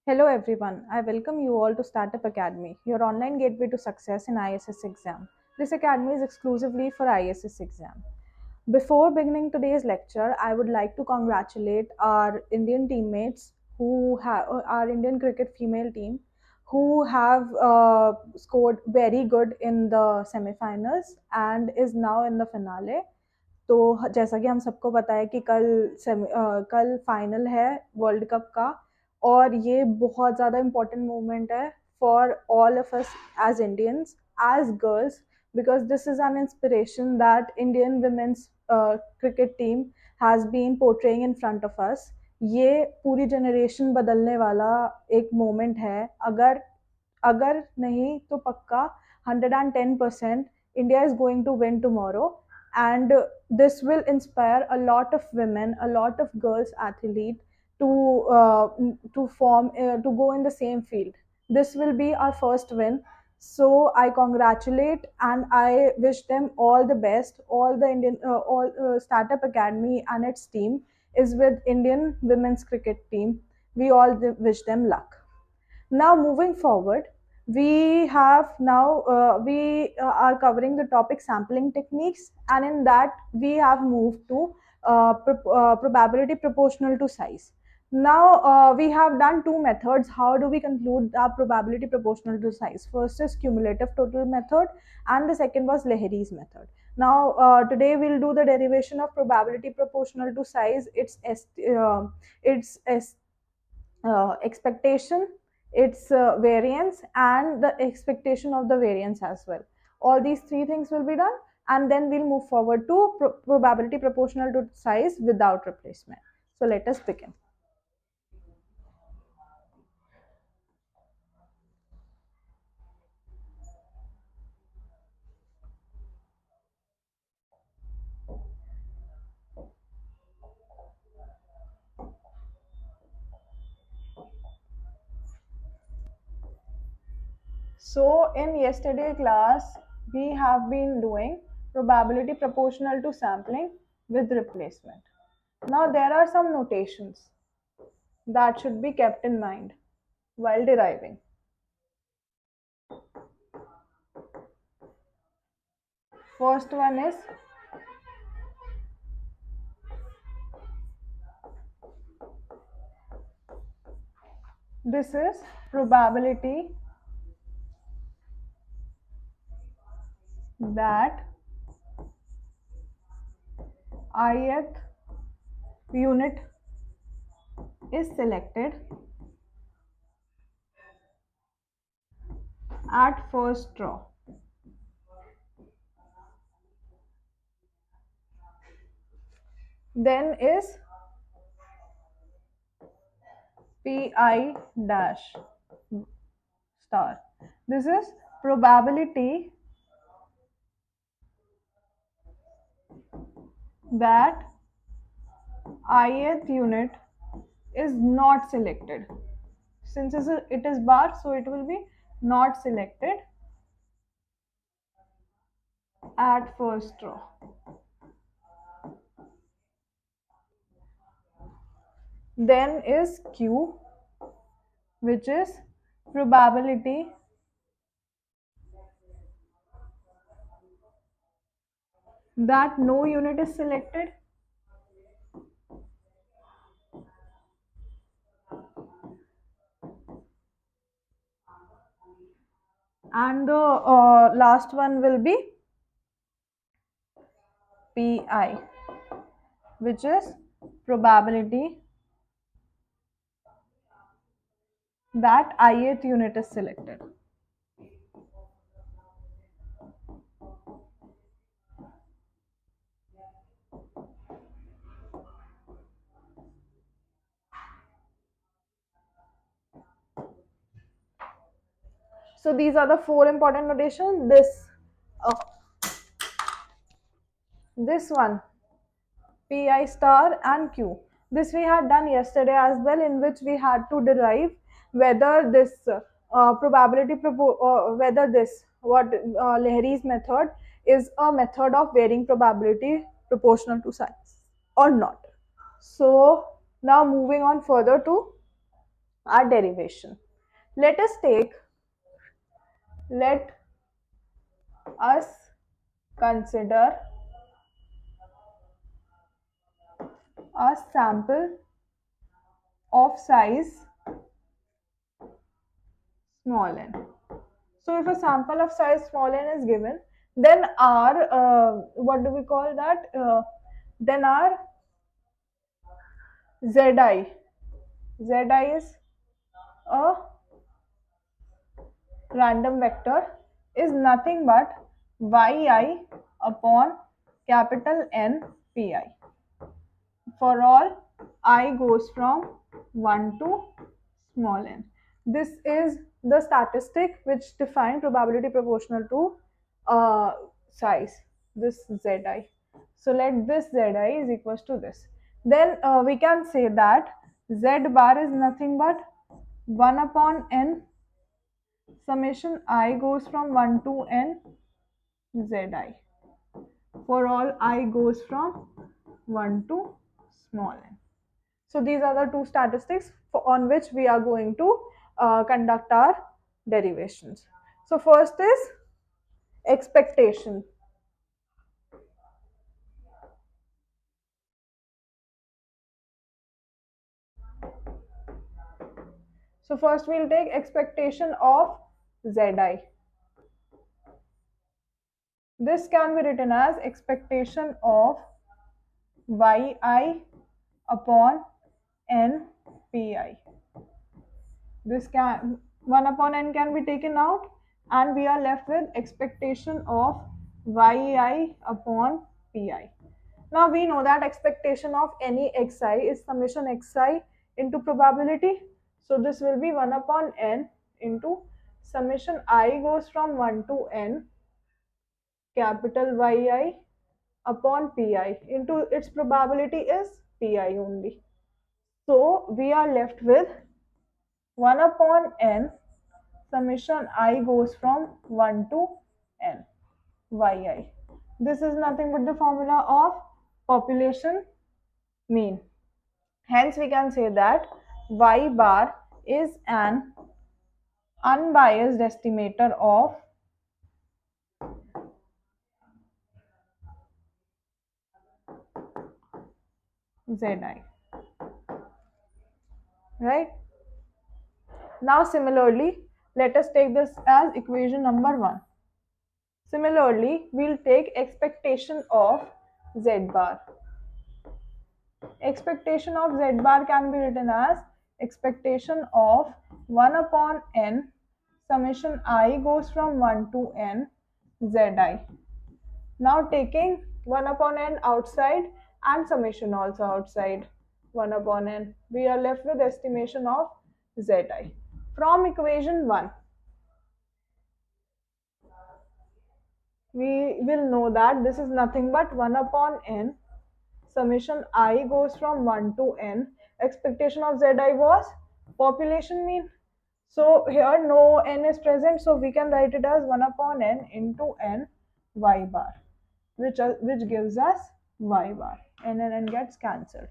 Hello everyone, I welcome you all to Startup Academy, your online gateway to success in ISS exam. This academy is exclusively for ISS exam. Before beginning today's lecture, I would like to congratulate our Indian teammates who have our Indian cricket female team who have scored very good in the semi-finals and is now in the finale. तो जैसा कि हम सबको पता है कि कल final है वर्ल्ड कप का और ये बहुत ज़्यादा इम्पोर्टेंट मोमेंट है for all of us as Indians as girls because this is an inspiration that Indian women's cricket team has been portraying in front of us. ये पूरी जनरेशन बदलने वाला एक मोमेंट है अगर अगर नहीं तो पक्का 110% India is going to win tomorrow, and this will inspire a lot of women, a lot of girls athlete to uh, to go in the same field. This will be our first win, so I congratulate and I wish them all the best. All the Indian all Startup Academy and its team is with Indian women's cricket team. We all wish them luck. Now, moving forward, we are covering the topic sampling techniques, and in that we have moved to probability proportional to size. Now, we have done two methods. How do we conclude our probability proportional to size? First is cumulative total method, and the second was Lahiri's method. Now, today we'll do the derivation of probability proportional to size. Its expectation, its variance, and the expectation of the variance as well. All these three things will be done, and then we'll move forward to probability proportional to size without replacement. So let us begin. So in yesterday class, we have been doing probability proportional to sampling with replacement. Now there are some notations that should be kept in mind while deriving. First one is this is probability that ith unit is selected at first draw. Then is pi dash star. This is probability that ith unit is not selected. Since it is bar, so it will be not selected at first draw. Then is q, which is probability that no unit is selected and the last one will be pi, which is probability that ith unit is selected. So these are the four important notations. Uh, this one, pi star and q. This we had done yesterday as well, in which we had to derive whether this whether this what Lahiri's method is a method of varying probability proportional to size or not. So now moving on further to our derivation. Let us take, let us consider a sample of size small n. So if a sample of size small n is given, then our what do we call that? Then our zi is a random vector is nothing but yi upon capital N pi for all I goes from 1 to small n. This is the statistic which define probability proportional to size, this zi. So let this zi is equals to this. Then we can say that z bar is nothing but 1 upon n summation I goes from 1 to n zi for all I goes from 1 to small n. So these are the two statistics on which we are going to conduct our derivations. So first is expectation. So first we'll take expectation of zi. This can be written as expectation of yi upon n pi. This can 1 upon n can be taken out and we are left with expectation of yi upon pi. Now we know that expectation of any xi is summation xi into probability. So this will be 1 upon n into summation I goes from 1 to n capital yi upon pi into its probability is pi only. So we are left with 1 upon n summation I goes from 1 to n yi. This is nothing but the formula of population mean. Hence we can say that y bar is an unbiased estimator of zi. Right? Now similarly, let us take this as equation number 1. Similarly, we'll take expectation of z bar. Expectation of z bar can be written as expectation of 1 upon n summation I goes from 1 to n zi. Now taking 1 upon n outside and summation also outside 1 upon n, we are left with estimation of zi. From equation 1, we will know that this is nothing but 1 upon n summation I goes from 1 to n. Expectation of zi was population mean. So here no n is present, so we can write it as 1 upon n into n y bar, which gives us y bar. N and n gets cancelled.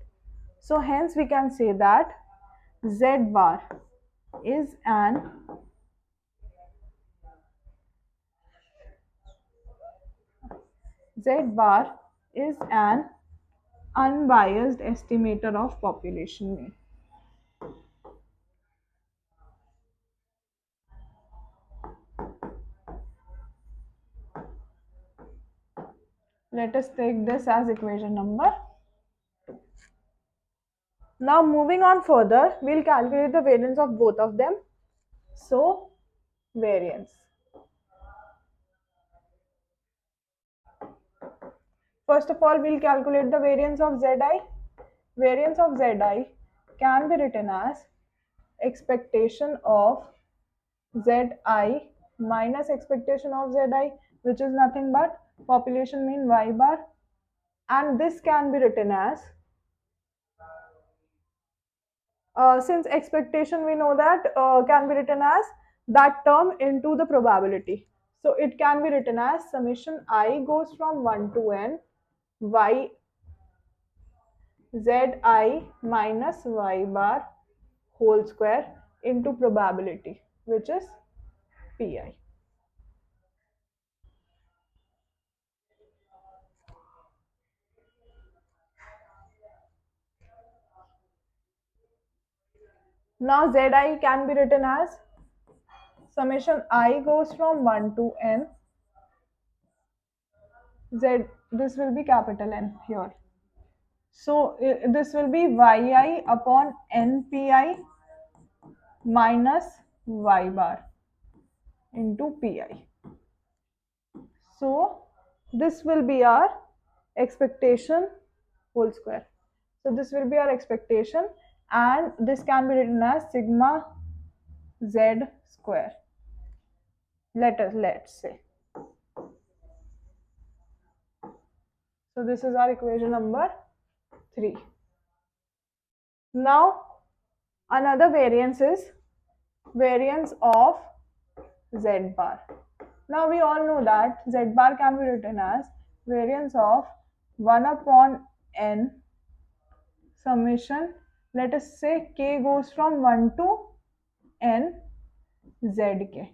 So hence we can say that z bar is an unbiased estimator of population mean. Let us take this as equation number 2. Now moving on further, we'll calculate the variance of both of them. So variance. First of all, we'll calculate the variance of zi. Variance of zi can be written as expectation of zi minus expectation of zi, which is nothing but population mean y bar, and this can be written as since expectation we know that can be written as that term into the probability. So it can be written as summation I goes from 1 to n y zi minus y bar whole square into probability, which is Pi. Now Zi can be written as summation I goes from 1 to n. Z, this will be capital N here. So this will be yi upon npi minus y bar into pi. So this will be our expectation whole square. So this will be our expectation, and this can be written as sigma z square. Let's say. So this is our equation number 3. Now another variance is variance of z bar. Now we all know that z bar can be written as variance of 1 upon n summation, let us say k goes from 1 to n zk.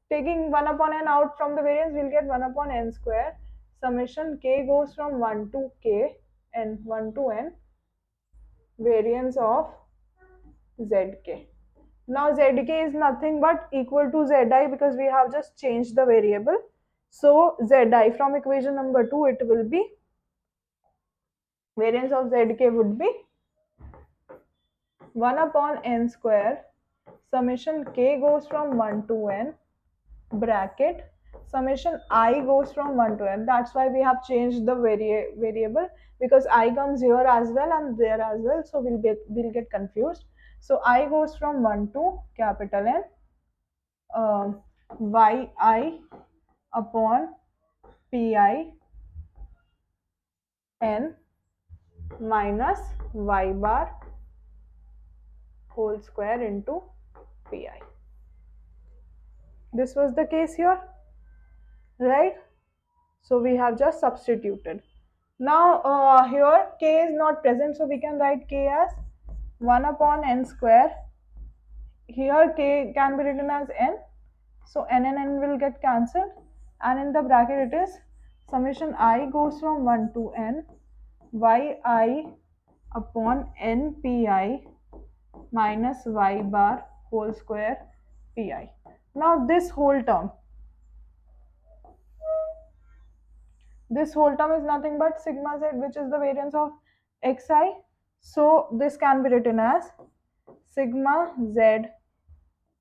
Taking 1 upon n out from the variance, we'll get 1 upon n square summation k goes from 1 to k and 1 to n variance of zk. Now zk is nothing but equal to zi because we have just changed the variable. So zi from equation number 2, it will be variance of zk would be 1 upon n square summation k goes from 1 to n bracket summation I goes from 1 to n. That's why we have changed the variable, because I comes here as well and there as well, so we'll get confused. So I goes from 1 to capital N yi upon pi n minus y bar whole square into pi. This was the case here, right? So we have just substituted. Now here k is not present, so we can write k as 1 upon n square. Here k can be written as n, so n and n will get cancelled, and in the bracket it is summation I goes from 1 to n yi upon n pi minus y bar whole square pi. Now this whole term is nothing but sigma z, which is the variance of xi. So this can be written as sigma z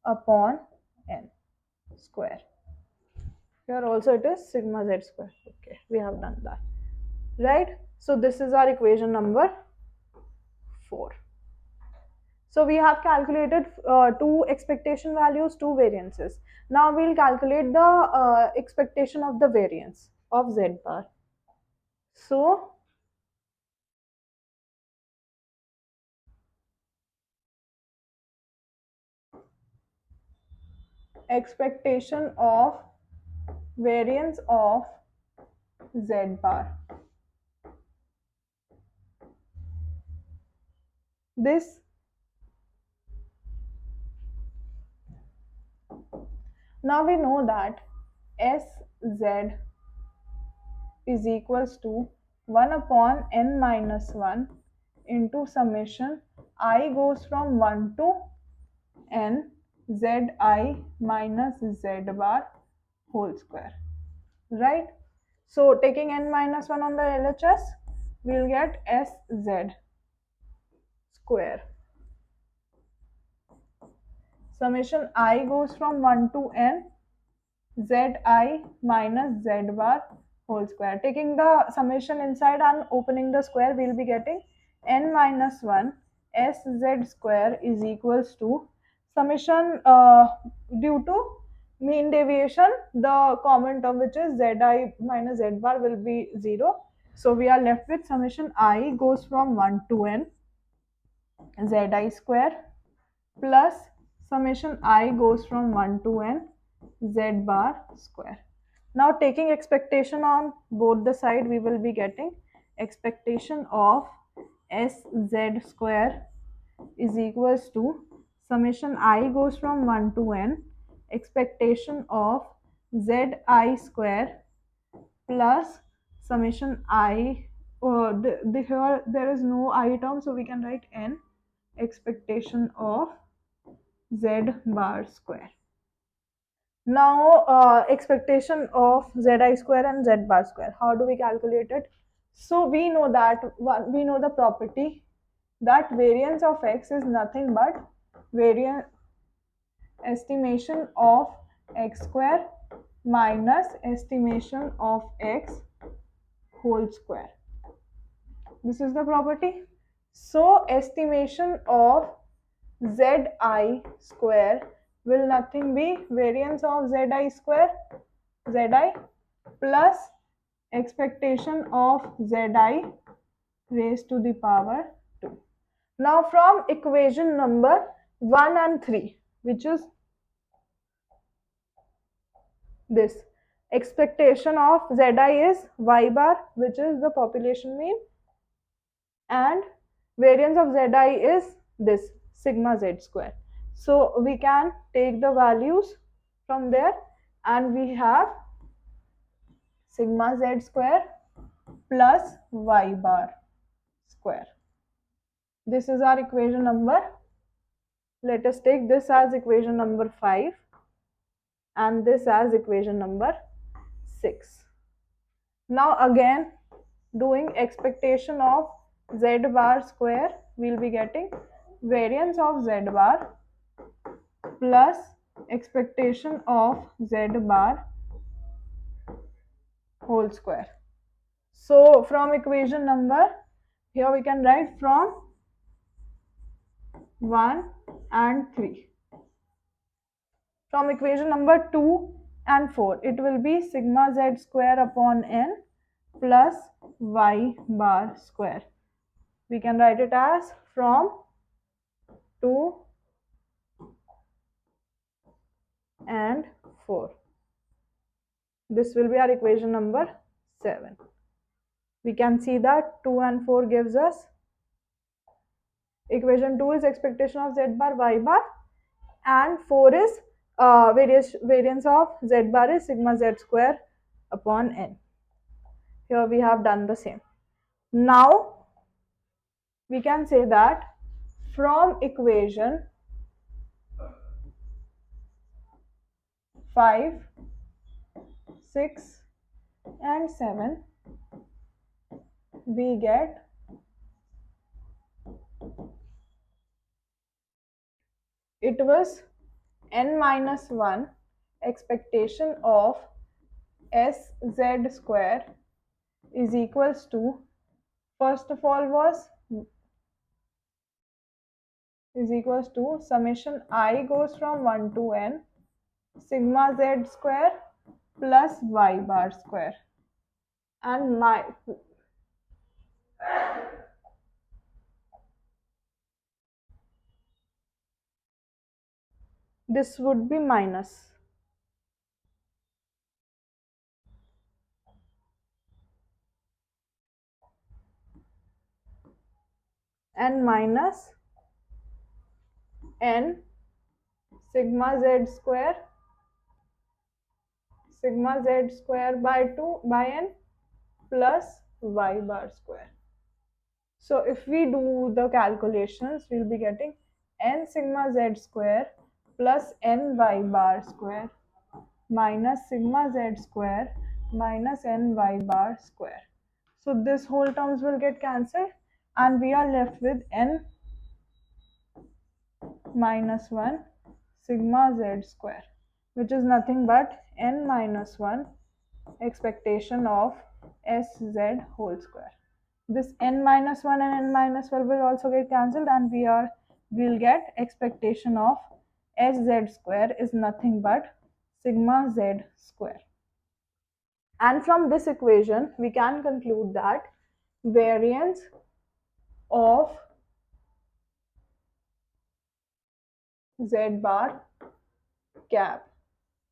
upon n square. Here also it is sigma z square. Okay, we have done that, right? So this is our equation number 4. So we have calculated 2 expectation values, 2 variances. Now we'll calculate the expectation of the variance of z bar. So expectation of variance of z bar. This now we know that sz is equals to 1 upon n minus 1 into summation I goes from 1 to n zi minus z bar whole square, right? So taking n minus 1 on the LHS, we'll get sz square summation I goes from 1 to n zi minus z bar whole square. Taking the summation inside and opening the square, we'll be getting n minus 1 sz square is equals to summation due to mean deviation, the common term which is zi minus z bar will be 0. So we are left with summation I goes from 1 to n zi square plus summation I goes from 1 to n z bar square. Now taking expectation on both the side, we will be getting expectation of sz square is equals to summation I goes from 1 to n expectation of zi square plus summation I, here there is no I term, so we can write n expectation of z bar square. Now expectation of zi square and z bar square, how do we calculate it? So we know that we know the property that variance of x is nothing but variance estimation of x square minus estimation of x whole square. This is the property. So estimation of zi square will nothing be variance of zi square, zi plus expectation of zi raised to the power 2. Now from equation number 1 and 3, which is this, expectation of zi is y bar, which is the population mean, and variance of zi is this sigma z square. So we can take the values from there and we have sigma z square plus y bar square. This is our equation number. Let us take this as equation number 5 and this as equation number 6. Now again doing expectation of z bar square, we will be getting variance of z bar plus expectation of z bar whole square. So from equation number, here we can write from 1 and 3. From equation number 2 and 4, it will be sigma z square upon n plus y bar square. We can write it as from 2 and 4. This will be our equation number 7. We can see that 2 and 4 gives us equation 2 is expectation of z bar y bar and 4 is variance of z bar is sigma z square upon n. Here we have done the same. Now we can say that from equation 5, 6 and 7 we get it was n minus 1 expectation of sz square is equals to, first of all was is equals to summation I goes from 1 to n sigma z square plus y bar square, and this would be minus and minus n sigma z square by 2 by n plus y bar square. So if we do the calculations, we'll be getting n sigma z square plus n y bar square minus sigma z square minus n y bar square. So this whole terms will get cancelled and we are left with n minus 1 sigma z square, which is nothing but n minus 1 expectation of sz whole square. This n minus 1 and n minus 1 will also get cancelled and we'll get expectation of sz square is nothing but sigma z square. And from this equation we can conclude that variance of z bar cap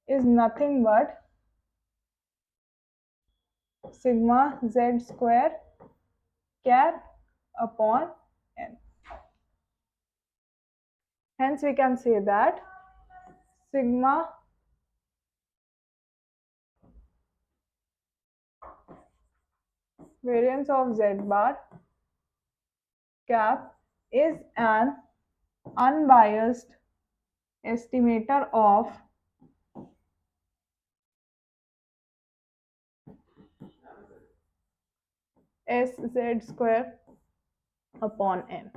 is nothing but sigma z square cap upon n. Hence we can say that sigma variance of z bar cap is an unbiased estimator of sz square upon n.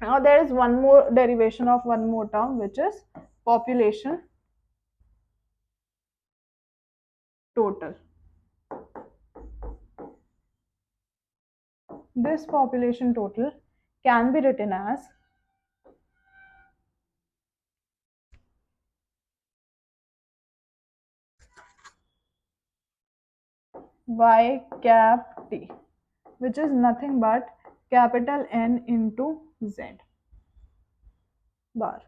Now there is one more derivation of one more term, which is population total. This population total can be written as y cap t, which is nothing but capital N into z bar.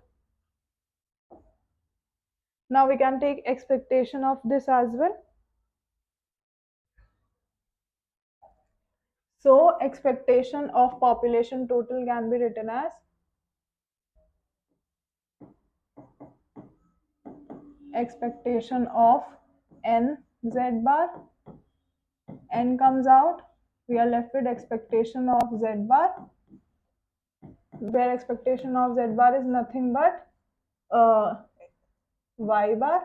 Now we can take expectation of this as well. So expectation of population total can be written as expectation of n z bar. N comes out, we are left with expectation of z bar, where expectation of z bar is nothing but y bar,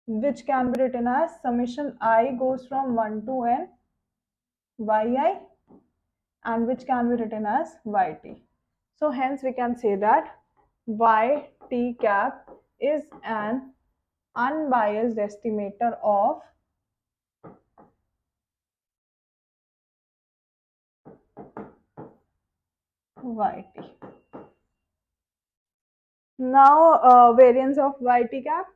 which can be written as summation I goes from 1 to n yi, and which can be written as yt. So hence we can say that yt cap is an unbiased estimator of yt. Now variance of yt cap,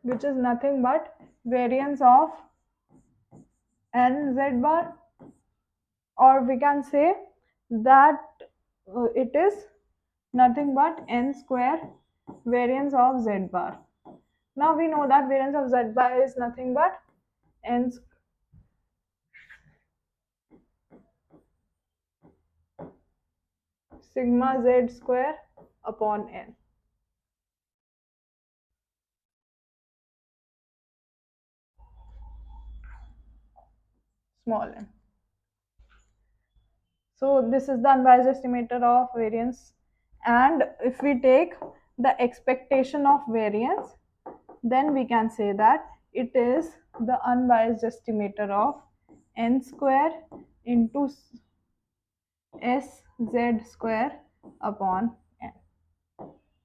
which is nothing but variance of n z bar, or we can say that it is nothing but n square variance of z bar. Now we know that variance of z bar is nothing but n sigma z square upon n. Small n. So this is the unbiased estimator of variance, and if we take the expectation of variance, then we can say that it is the unbiased estimator of n square into sz square upon n.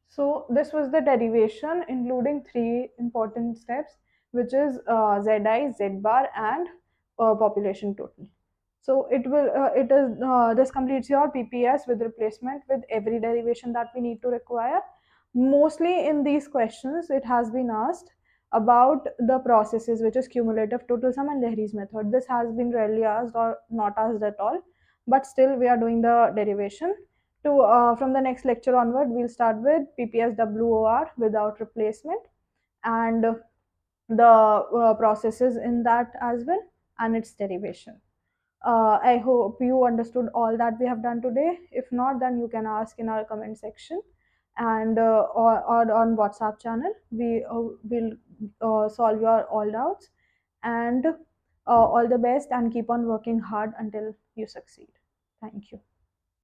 So this was the derivation including three important steps, which is zi, z bar, and population total. So this completes your PPS with replacement with every derivation that we need to require. Mostly in these questions, it has been asked about the processes, which is cumulative, total sum, and Lahiri's method. This has been rarely asked or not asked at all, but still we are doing the derivation. From the next lecture onward, we'll start with PPS WOR without replacement, and the processes in that as well, and its derivation. I hope you understood all that we have done today. If not, then you can ask in our comment section, and or on WhatsApp channel. We will solve your all doubts, and all the best, and keep on working hard until you succeed. Thank you.